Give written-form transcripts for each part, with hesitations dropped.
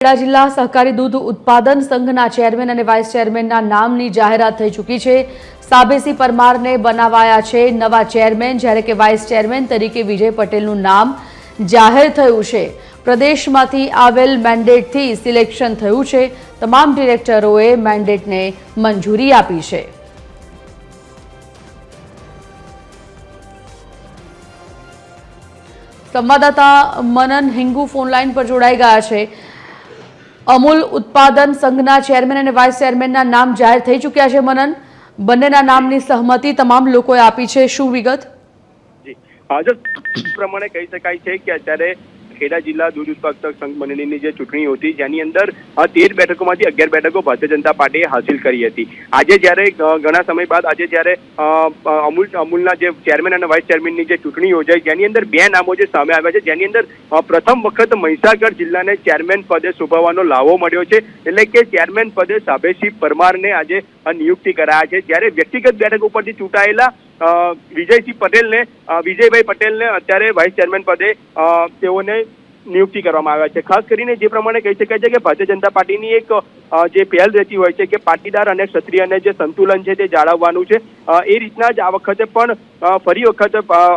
ખેડા જિલ્લા સહકારી દૂધ ઉત્પાદન સંઘના ચેરમેન અને વાઇસ ચેરમેનના નામની જાહેરાત થઈ ચૂકી છે। સાબેસી પરમારને બનાવાયા છે નવા ચેરમેન, જ્યારે કે વાઇસ ચેરમેન તરીકે વિજય પટેલનું નામ જાહેર થયું છે। પ્રદેશમાંથી આવેલ મેન્ડેટથી સિલેક્શન થયું છે। તમામ ડિરેક્ટરોએ મેન્ડેટને મંજૂરી આપી છે। સંવાદદાતા મનન હિંગુ ફોનલાઈન પર જોડાઈ ગયા છે। અમૂલ ઉત્પાદન સંઘના ચેરમેન અને વાઇસ ચેરમેનના નામ જાહેર થઈ ચૂક્યા છે। મનન, બંનેના નામની સહમતિ તમામ લોકોએ આપી છે, શું વિગત? જી, આજે પ્રમાણે કહી શકાય છે કે અત્યારે ખેડા જિલ્લા દૂધ ઉત્પાદક સંઘ મંડળીની જે ચૂંટણી હતી, જેની અંદર 13 બેઠકોમાંથી 11 બેઠકો ભારતીય જનતા પાર્ટીએ હાંસિલ કરી હતી। આજે જ્યારે ઘણા સમય બાદ આજે જ્યારે અમૂલના જે ચેરમેન અને વાઇસ ચેરમેનની જે ચૂંટણી યોજાઈ, જેની અંદર 2 નામો જે સામે આવ્યા છે, જેની અંદર પ્રથમ વખત મહીસાગર જિલ્લાને ચેરમેન પદે શોભાવવાનો લાવો મળ્યો છે। એટલે કે ચેરમેન પદે સાબેસી પરમારને આજે નિયુક્તિ કરાયા છે। જ્યારે વ્યક્તિગત બેઠક ઉપરથી ચૂંટાયેલા વિજયભાઈ પટેલને અત્યારે વાઇસ ચેરમેન પદે તેઓને નિયુક્તિ કરવામાં આવ્યા છે। ખાસ કરીને જે પ્રમાણે કહી શકાય છે કે ભારતીય જનતા પાર્ટીની એક જે પહેલ રહેતી હોય છે કે પાટીદાર અને ક્ષત્રિયને જે સંતુલન છે તે જાળવવાનું છે, એ રીતના જ આ વખતે પણ ફરી વખત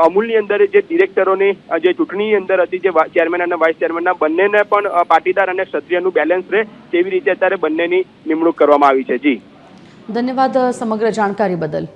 અમૂલની અંદર જે ડિરેક્ટરોની જે ચૂંટણીની અંદર હતી, જે ચેરમેન અને વાઇસ ચેરમેનના બંનેને પણ પાટીદાર અને ક્ષત્રિયનું બેલેન્સ રહે તેવી રીતે અત્યારે બંનેની નિમણૂક કરવામાં આવી છે। જી, ધન્યવાદ સમગ્ર જાણકારી બદલ।